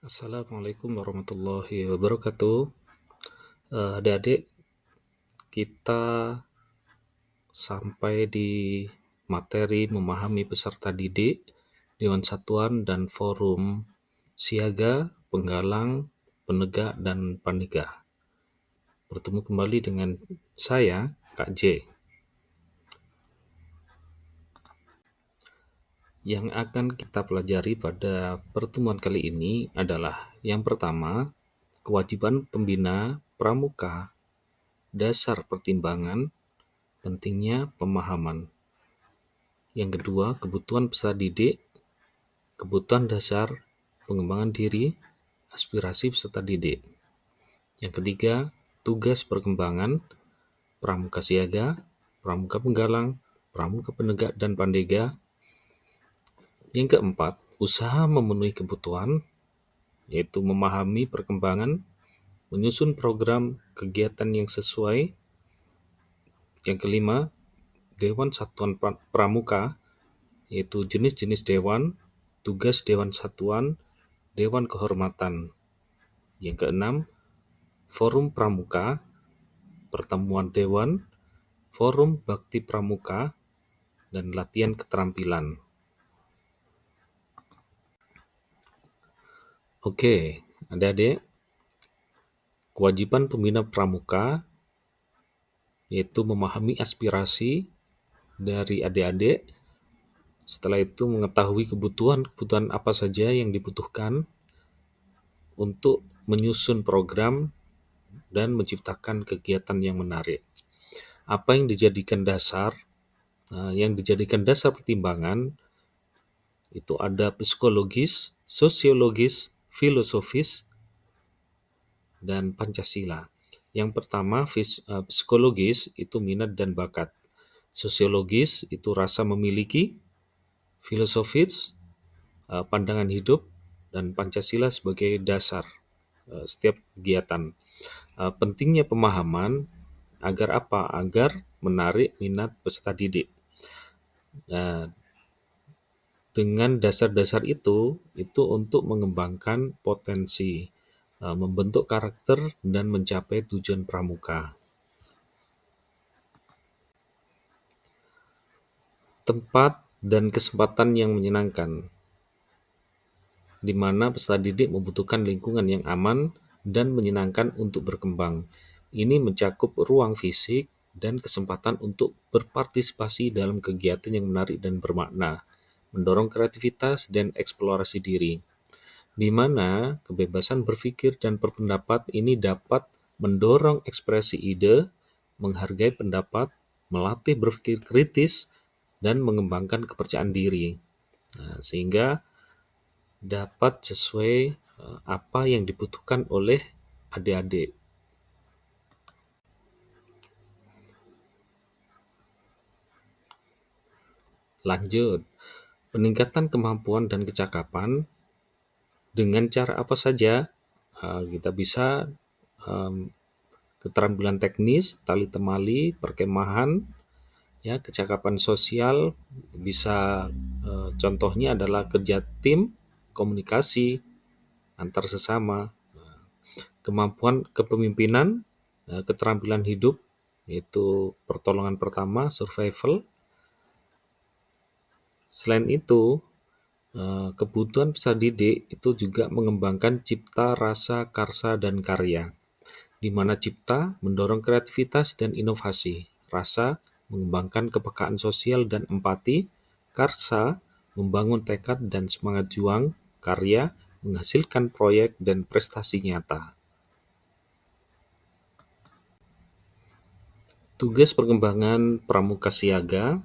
Assalamualaikum warahmatullahi wabarakatuh. Adik-adik, kita sampai di materi memahami peserta didik, Dewan Satuan dan Forum Siaga, Penggalang, Penegak, dan Pandegah. Bertemu kembali dengan saya, Kak J. Yang akan kita pelajari pada pertemuan kali ini adalah yang pertama, kewajiban pembina pramuka, dasar pertimbangan, pentingnya pemahaman. Yang kedua, kebutuhan peserta didik, kebutuhan dasar, pengembangan diri, aspirasi peserta didik. Yang ketiga, tugas perkembangan, pramuka siaga, pramuka penggalang, pramuka penegak dan pandega. Yang keempat, usaha memenuhi kebutuhan, yaitu memahami perkembangan, menyusun program kegiatan yang sesuai. Yang kelima, Dewan Satuan Pramuka, yaitu jenis-jenis dewan, tugas Dewan Satuan, Dewan Kehormatan. Yang keenam, Forum Pramuka, pertemuan Dewan, Forum Bakti Pramuka, dan latihan keterampilan. Oke, adik-adik, kewajiban pembina pramuka yaitu memahami aspirasi dari adik-adik, setelah itu mengetahui kebutuhan apa saja yang dibutuhkan untuk menyusun program dan menciptakan kegiatan yang menarik. Apa yang dijadikan dasar? Yang dijadikan dasar pertimbangan itu ada psikologis, sosiologis, filosofis, dan Pancasila. Yang pertama, psikologis itu minat dan bakat. Sosiologis itu rasa memiliki, filosofis pandangan hidup, dan Pancasila sebagai dasar setiap kegiatan. Pentingnya pemahaman agar apa? Agar menarik minat peserta didik. Dengan dasar-dasar itu untuk mengembangkan potensi, membentuk karakter, dan mencapai tujuan pramuka. Tempat dan kesempatan yang menyenangkan, di mana peserta didik membutuhkan lingkungan yang aman dan menyenangkan untuk berkembang. Ini mencakup ruang fisik dan kesempatan untuk berpartisipasi dalam kegiatan yang menarik dan bermakna, mendorong kreativitas dan eksplorasi diri, di mana kebebasan berpikir dan berpendapat ini dapat mendorong ekspresi ide, menghargai pendapat, melatih berpikir kritis, dan mengembangkan kepercayaan diri. Sehingga dapat sesuai apa yang dibutuhkan oleh adik-adik. Lanjut, peningkatan kemampuan dan kecakapan dengan cara apa saja? Kita bisa keterampilan teknis, tali temali, perkemahan, ya, kecakapan sosial bisa, contohnya adalah kerja tim, komunikasi antar sesama, kemampuan kepemimpinan, keterampilan hidup yaitu pertolongan pertama, survival. Selain itu, kebutuhan peserta didik itu juga mengembangkan cipta, rasa, karsa, dan karya, di mana cipta mendorong kreativitas dan inovasi, rasa mengembangkan kepekaan sosial dan empati, karsa membangun tekad dan semangat juang, karya menghasilkan proyek dan prestasi nyata. Tugas perkembangan pramuka siaga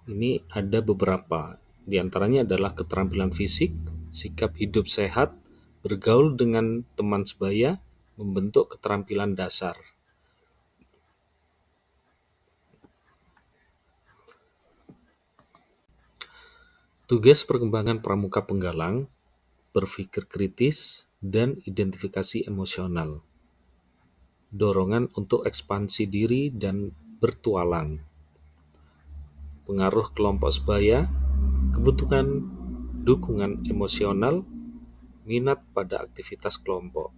ini ada beberapa. Di antaranya adalah keterampilan fisik, sikap hidup sehat, bergaul dengan teman sebaya, membentuk keterampilan dasar. Tugas perkembangan pramuka penggalang, berpikir kritis, dan identifikasi emosional. Dorongan untuk ekspansi diri dan bertualang. Pengaruh kelompok sebaya, kebutuhan dukungan emosional, minat pada aktivitas kelompok.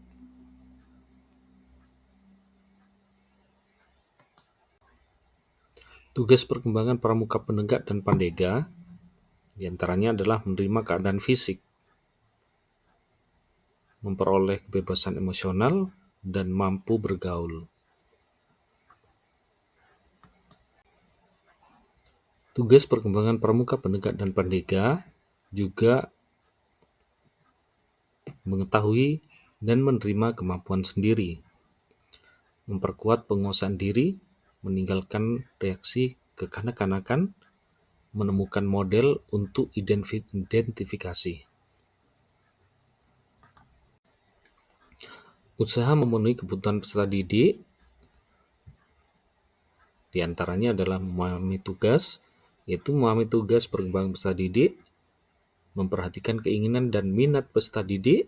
Tugas perkembangan pramuka penegak dan pandega diantaranya adalah menerima keadaan fisik, memperoleh kebebasan emosional, dan mampu bergaul. Tugas perkembangan pramuka penegak dan pandega juga mengetahui dan menerima kemampuan sendiri, memperkuat penguasaan diri, meninggalkan reaksi kekanak-kanakan, menemukan model untuk identifikasi. Usaha memenuhi kebutuhan peserta didik diantaranya adalah memahami tugas, yaitu memahami tugas perkembangan peserta didik, memperhatikan keinginan dan minat peserta didik,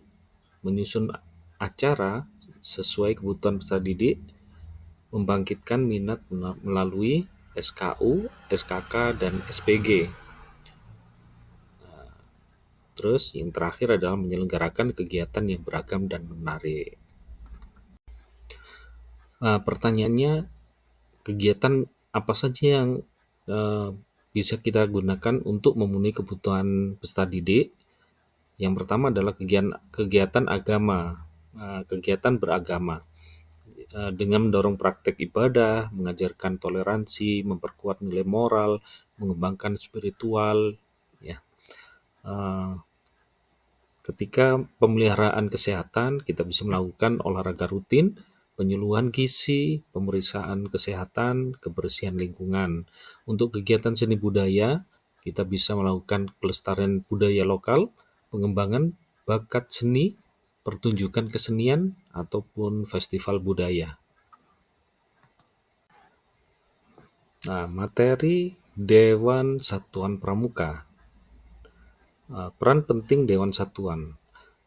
menyusun acara sesuai kebutuhan peserta didik, membangkitkan minat melalui SKU, SKK, dan SPG. Terus yang terakhir adalah menyelenggarakan kegiatan yang beragam dan menarik. Pertanyaannya, kegiatan apa saja yang bisa kita gunakan untuk memenuhi kebutuhan peserta didik? Yang pertama adalah kegiatan agama, kegiatan beragama. Dengan mendorong praktek ibadah, mengajarkan toleransi, memperkuat nilai moral, mengembangkan spiritual, ya. Ketika pemeliharaan kesehatan, kita bisa melakukan olahraga rutin, penyuluhan gizi, pemeriksaan kesehatan, kebersihan lingkungan. Untuk kegiatan seni budaya, kita bisa melakukan pelestarian budaya lokal, pengembangan bakat seni, pertunjukan kesenian, ataupun festival budaya. Nah, materi Dewan Satuan Pramuka. Peran penting Dewan Satuan.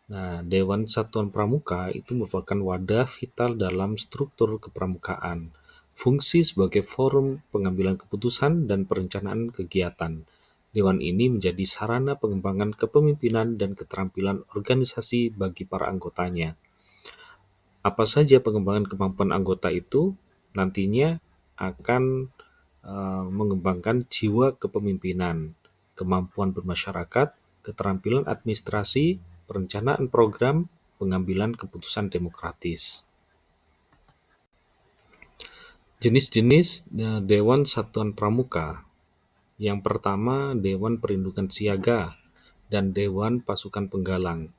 Nah, Dewan Satuan Pramuka itu merupakan wadah vital dalam struktur kepramukaan, fungsi sebagai forum pengambilan keputusan dan perencanaan kegiatan. Dewan ini menjadi sarana pengembangan kepemimpinan dan keterampilan organisasi bagi para anggotanya. Apa saja pengembangan kemampuan anggota itu nantinya akan mengembangkan jiwa kepemimpinan, kemampuan bermasyarakat, keterampilan administrasi, perencanaan program, pengambilan keputusan demokratis. Jenis-jenis Dewan Satuan Pramuka. Yang pertama, Dewan Perlindungan Siaga dan Dewan Pasukan Penggalang.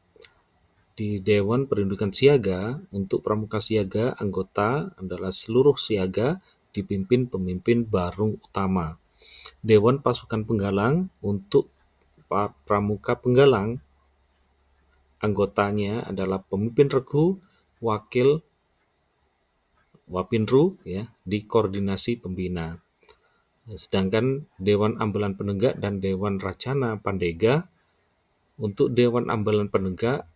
Di Dewan Perlindungan Siaga, untuk pramuka siaga, anggota adalah seluruh siaga dipimpin pemimpin barung utama. Dewan Pasukan Penggalang, untuk pramuka penggalang, anggotanya adalah pemimpin regu, wakil, wapinru, ya, di koordinasi pembina. Sedangkan Dewan Ambalan Penegak dan Dewan Racana Pandega, untuk Dewan Ambalan Penegak,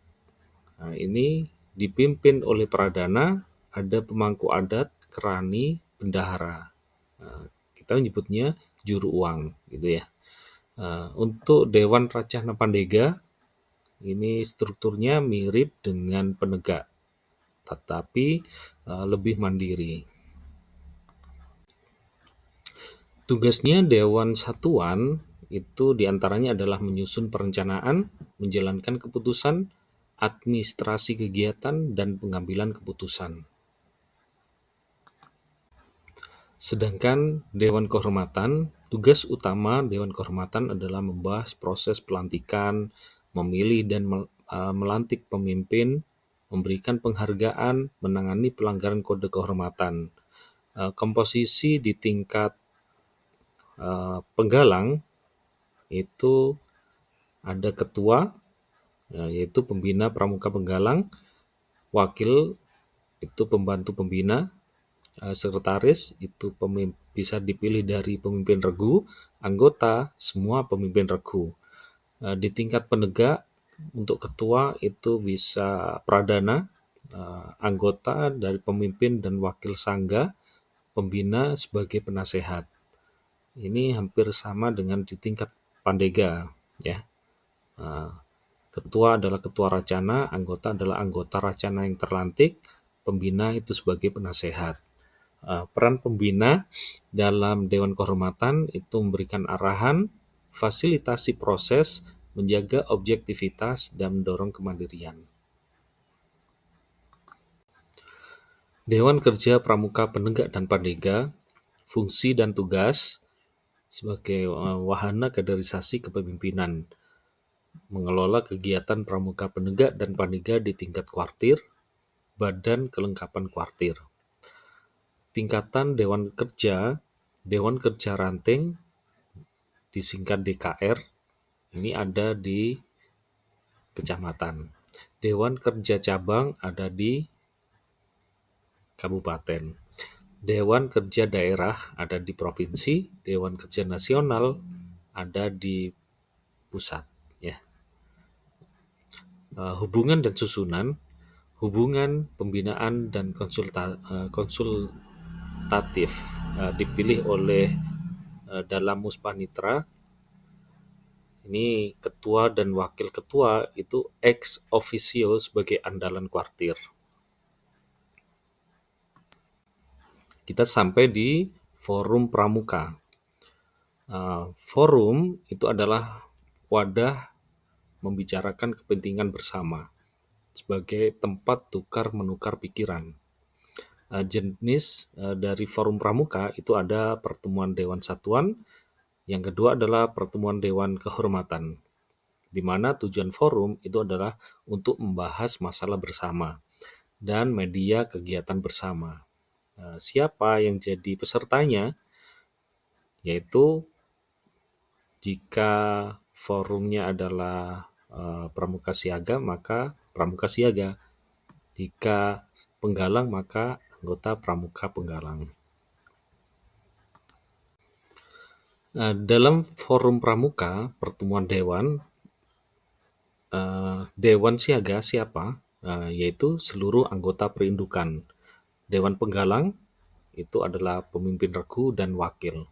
ini dipimpin oleh Pradana, ada pemangku adat, kerani, bendahara. Kita menyebutnya juru uang, gitu ya. Untuk Dewan Racana Pandega, ini strukturnya mirip dengan penegak, tetapi lebih mandiri. Tugasnya Dewan Satuan itu diantaranya adalah menyusun perencanaan, menjalankan keputusan, administrasi kegiatan, dan pengambilan keputusan. Sedangkan Dewan Kehormatan, tugas utama Dewan Kehormatan adalah membahas proses pelantikan, memilih dan melantik pemimpin, memberikan penghargaan, menangani pelanggaran kode kehormatan. Komposisi di tingkat penggalang itu ada ketua, yaitu pembina pramuka penggalang, wakil itu pembantu pembina, sekretaris itu bisa dipilih dari pemimpin regu, anggota semua pemimpin regu. Di tingkat penegak, untuk ketua itu bisa pradana, anggota dari pemimpin dan wakil sangga, pembina sebagai penasehat. Ini hampir sama dengan di tingkat pandega, ya. Uh, Ketua adalah ketua racana, anggota adalah anggota racana yang terlantik, pembina itu sebagai penasehat. Peran pembina dalam Dewan Kehormatan itu memberikan arahan, fasilitasi proses, menjaga objektivitas, dan mendorong kemandirian. Dewan Kerja Pramuka Penegak dan Pandega, fungsi dan tugas sebagai wahana kaderisasi kepemimpinan, mengelola kegiatan pramuka penegak dan pandega di tingkat kuartir, badan kelengkapan kuartir. Tingkatan Dewan Kerja Ranting, disingkat DKR, ini ada di kecamatan. Dewan Kerja Cabang ada di kabupaten. Dewan Kerja Daerah ada di provinsi, Dewan Kerja Nasional ada di pusat. Ya. Hubungan dan susunan, hubungan, pembinaan, dan konsultatif dipilih oleh dalam Muspanitra. Ini ketua dan wakil ketua itu ex officio sebagai andalan kuartir. Kita sampai di forum pramuka. Forum itu adalah wadah membicarakan kepentingan bersama sebagai tempat tukar-menukar pikiran. Jenis dari forum pramuka itu ada pertemuan Dewan Satuan, yang kedua adalah pertemuan Dewan Kehormatan, di mana tujuan forum itu adalah untuk membahas masalah bersama dan media kegiatan bersama. Siapa yang jadi pesertanya? Yaitu jika forumnya adalah pramuka siaga, maka pramuka siaga. Jika penggalang, maka anggota pramuka penggalang. Dalam forum pramuka, pertemuan dewan, dewan siaga siapa? Yaitu seluruh anggota perindukan. Dewan penggalang itu adalah pemimpin regu dan wakil.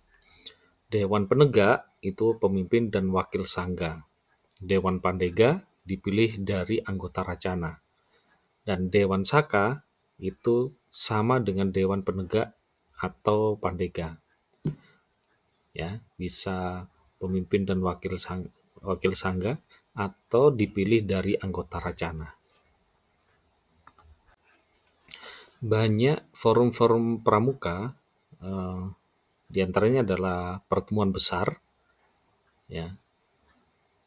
Dewan penegak itu pemimpin dan wakil sangga. Dewan pandega dipilih dari anggota racana. Dan Dewan Saka itu sama dengan Dewan Penegak atau Pandega. Ya, bisa pemimpin dan wakil sangga atau dipilih dari anggota racana. Banyak forum-forum pramuka, diantaranya adalah pertemuan besar. Ya,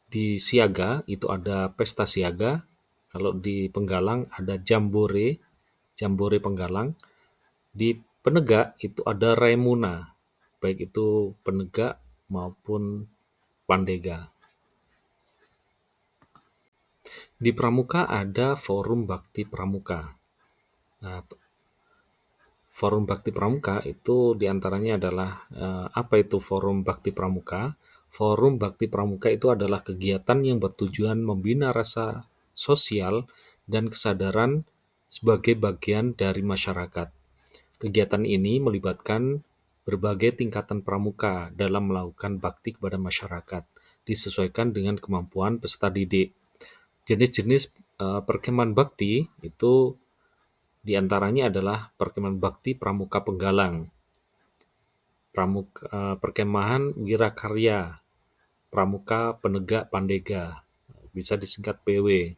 di siaga itu ada pesta siaga. Kalau di penggalang ada jambore penggalang. Di penegak itu ada remuna, baik itu penegak maupun pandega. Di pramuka ada forum bakti pramuka. Nah, forum bakti pramuka itu diantaranya adalah apa itu forum bakti pramuka? Forum bakti pramuka itu adalah kegiatan yang bertujuan membina rasa sosial dan kesadaran sebagai bagian dari masyarakat. Kegiatan ini melibatkan berbagai tingkatan pramuka dalam melakukan bakti kepada masyarakat, disesuaikan dengan kemampuan peserta didik. Jenis-jenis perkemahan bakti itu diantaranya adalah perkemahan bakti pramuka penggalang, perkemahan wirakarya, pramuka penegak pandega, bisa disingkat PW,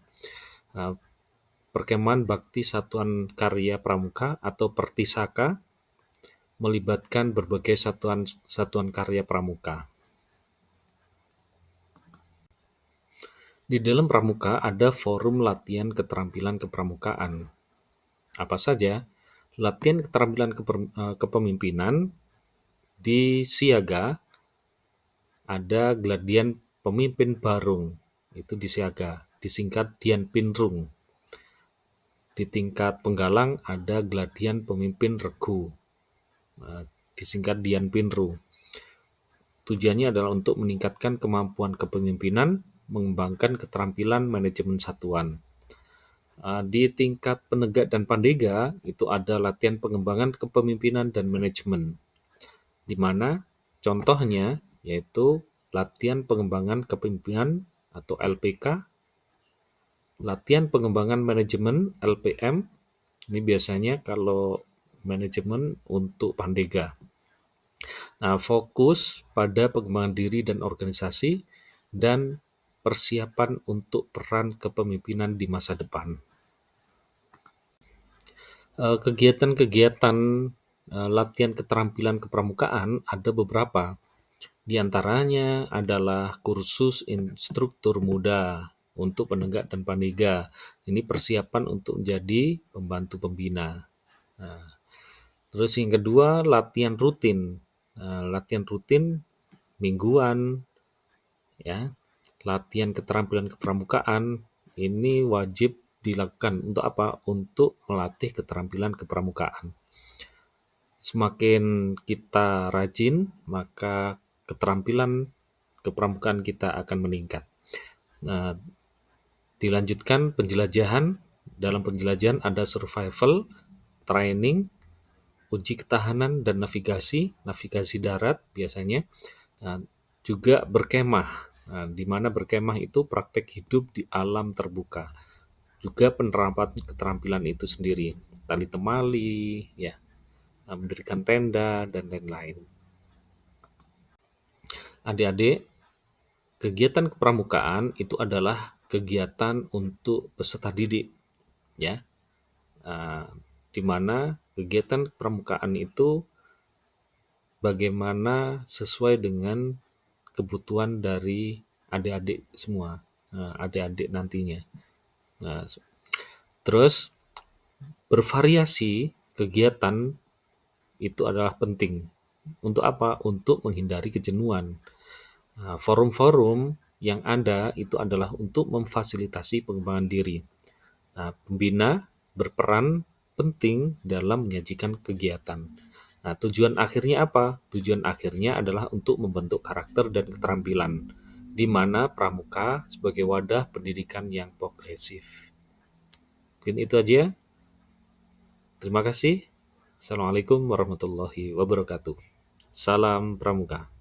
perkemahan bakti satuan karya pramuka atau pertisaka, melibatkan berbagai satuan karya pramuka. Di dalam pramuka ada forum latihan keterampilan kepramukaan. Apa saja? Latihan keterampilan kepemimpinan. Di siaga ada gladian pemimpin barung, itu di siaga, disingkat Dian Pinrung. Di tingkat penggalang ada gladian pemimpin regu, disingkat Dian Pinru. Tujuannya adalah untuk meningkatkan kemampuan kepemimpinan, mengembangkan keterampilan manajemen satuan. Di tingkat penegak dan pandega itu ada latihan pengembangan kepemimpinan dan manajemen, di mana contohnya yaitu latihan pengembangan kepemimpinan atau LPK, latihan pengembangan manajemen LPM, ini biasanya kalau manajemen untuk Pandega. Nah, fokus pada pengembangan diri dan organisasi dan persiapan untuk peran kepemimpinan di masa depan. Kegiatan-kegiatan latihan keterampilan kepramukaan ada beberapa. Di antaranya adalah kursus instruktur muda untuk penenggak dan pandega. Ini persiapan untuk menjadi pembantu pembina. Nah, terus yang kedua, latihan rutin. Latihan rutin mingguan, ya. Latihan keterampilan kepramukaan ini wajib dilakukan untuk apa? Untuk melatih keterampilan kepramukaan. Semakin kita rajin, maka keterampilan kepramukaan kita akan meningkat. Nah, dilanjutkan penjelajahan. Dalam penjelajahan ada survival, training, uji ketahanan, dan navigasi darat biasanya. Nah, juga berkemah. Nah, di mana berkemah itu praktek hidup di alam terbuka. Juga penerapan keterampilan itu sendiri. Tali temali, ya, mendirikan tenda, dan lain-lain. Adik-adik, kegiatan kepramukaan itu adalah kegiatan untuk peserta didik, ya. Uh, di mana kegiatan kepramukaan itu bagaimana sesuai dengan kebutuhan dari adik-adik semua, adik-adik nantinya. Nah, terus bervariasi kegiatan itu adalah penting. Untuk apa? Untuk menghindari kejenuhan. Nah, forum-forum yang ada itu adalah untuk memfasilitasi pengembangan diri. Nah, pembina berperan penting dalam menyajikan kegiatan. Nah, tujuan akhirnya apa? Tujuan akhirnya adalah untuk membentuk karakter dan keterampilan, di mana pramuka sebagai wadah pendidikan yang progresif. Mungkin itu aja. Terima kasih. Assalamualaikum warahmatullahi wabarakatuh. Salam Pramuka.